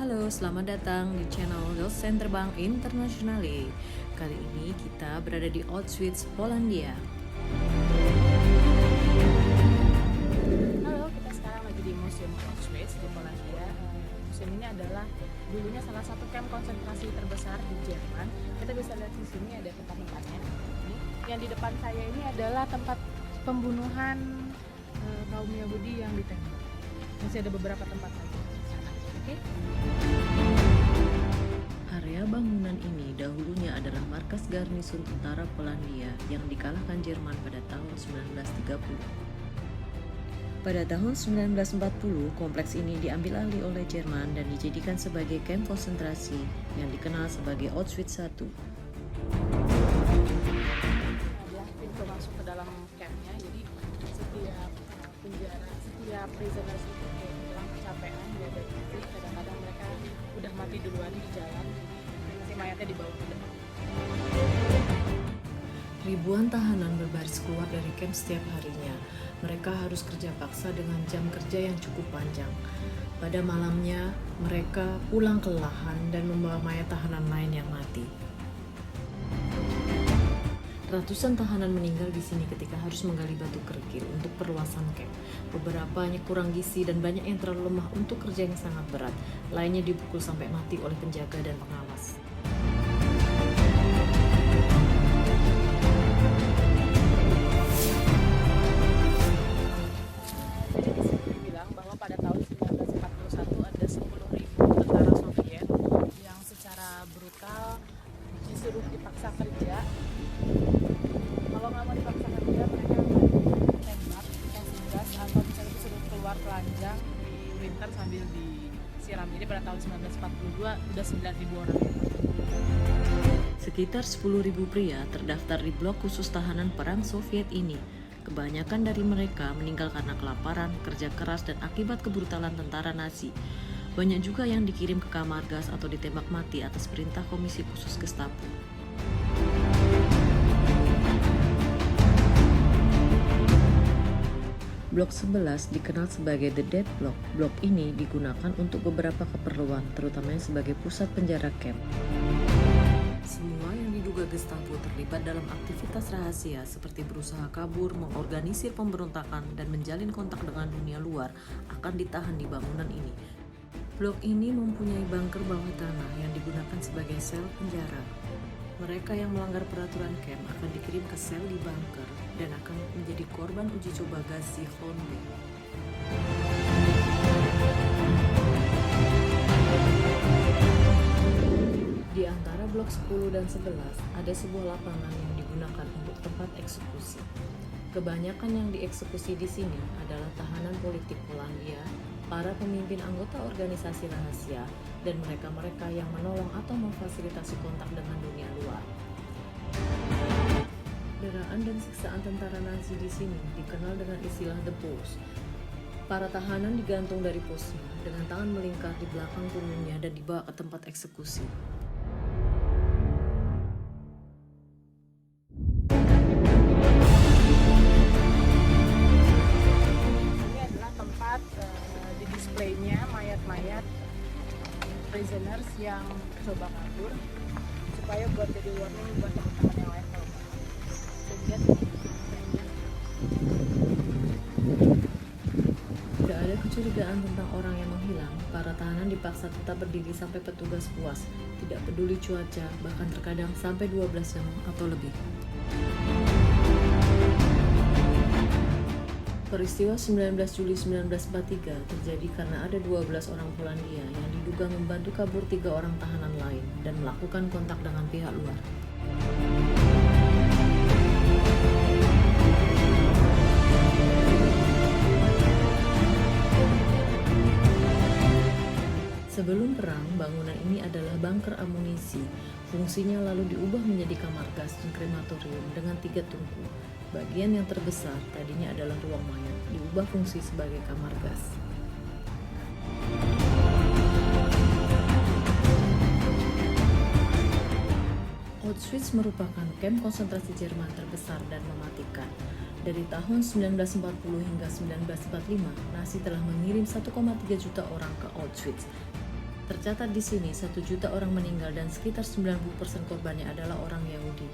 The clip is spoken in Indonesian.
Halo, selamat datang di channel Dosen Terbang Internasionale. Kali ini kita berada di Auschwitz, Polandia. Halo, kita sekarang lagi di Museum Auschwitz di Polandia. Museum ini adalah dulunya salah satu kamp konsentrasi terbesar di Jerman. Kita bisa lihat di sini ada tempat-tempatnya. Yang di depan saya ini adalah tempat pembunuhan kaum Yahudi yang ditembak. Masih ada beberapa tempat lagi di sana. Oke? Area bangunan ini dahulunya adalah markas garnisun tentara Polandia yang dikalahkan Jerman pada tahun 1930. Pada tahun 1940, kompleks ini diambil alih oleh Jerman dan dijadikan sebagai kamp konsentrasi yang dikenal sebagai Auschwitz I. Adalah pintu masuk ke dalam campnya, jadi setiap penjara, setiap prisoners itu kayak bilang kecapean, dia ada istri, kadang-kadang mereka udah mati duluan di jalan, jadi si mayatnya dibawa ke depan. Ribuan tahanan berbaris keluar dari kamp setiap harinya. Mereka harus kerja paksa dengan jam kerja yang cukup panjang. Pada malamnya, mereka pulang kelelahan dan membawa mayat tahanan lain yang mati. Ratusan tahanan meninggal di sini ketika harus menggali batu kerikil untuk perluasan kamp. Beberapa hanya kurang gizi dan banyak yang terlalu lemah untuk kerja yang sangat berat. Lainnya dipukul sampai mati oleh penjaga dan pengawas. Jadi di sini dibilang bahwa pada tahun 1941 ada 10.000 tentara Soviet yang secara brutal disuruh dipaksa kerja. Kalau nggak mau dipaksa kerja, mereka tembak, kasih gas, atau misalnya disuruh keluar telanjang di winter sambil disiram. Jadi pada tahun 1942 udah 9.000 orang. Sekitar 10.000 pria terdaftar di blok khusus tahanan perang Soviet ini. Kebanyakan dari mereka meninggal karena kelaparan, kerja keras, dan akibat kebrutalan tentara Nazi. Banyak juga yang dikirim ke kamar gas atau ditembak mati atas perintah Komisi Khusus Gestapo. Blok 11 dikenal sebagai The Death Block. Blok ini digunakan untuk beberapa keperluan, terutamanya sebagai pusat penjara kamp. Semua yang diduga Gestapo terlibat dalam aktivitas rahasia seperti berusaha kabur, mengorganisir pemberontakan, dan menjalin kontak dengan dunia luar akan ditahan di bangunan ini. Blok ini mempunyai bunker bawah tanah yang digunakan sebagai sel penjara. Mereka yang melanggar peraturan camp akan dikirim ke sel di bunker dan akan menjadi korban uji coba gas Zyklon B. Di antara blok 10 dan 11 ada sebuah lapangan yang digunakan untuk tempat eksekusi. Kebanyakan yang dieksekusi di sini adalah tahanan politik Polandia, para pemimpin anggota organisasi rahasia, dan mereka-mereka yang menolong atau memfasilitasi kontak dengan dunia luar. Deraan dan siksaan tentara Nazi di sini dikenal dengan istilah The Pose. Para tahanan digantung dari posnya dengan tangan melingkar di belakang punggungnya dan dibawa ke tempat eksekusi. Ini adalah tempat di displaynya mayat-mayat prisoners yang coba kabur, supaya buat jadi warning buat teman-teman yang lain kalau tidak ada kecurigaan tentang orang yang menghilang. Para tahanan dipaksa tetap berdiri sampai petugas puas, tidak peduli cuaca, bahkan terkadang sampai 12 jam atau lebih. Peristiwa 19 Juli 1943 terjadi karena ada 12 orang Polandia yang diduga membantu kabur 3 orang tahanan lain dan melakukan kontak dengan pihak luar. Sebelum perang, bangunan ini adalah bunker amunisi. Fungsinya lalu diubah menjadi kamar gas dan krematorium dengan 3 tungku. Bagian yang terbesar tadinya adalah ruang mayat, diubah fungsi sebagai kamar gas. Auschwitz merupakan kamp konsentrasi Jerman terbesar dan mematikan. Dari tahun 1940 hingga 1945, Nazi telah mengirim 1,3 juta orang ke Auschwitz. Tercatat di sini 1 juta orang meninggal dan sekitar 90% korbannya adalah orang Yahudi.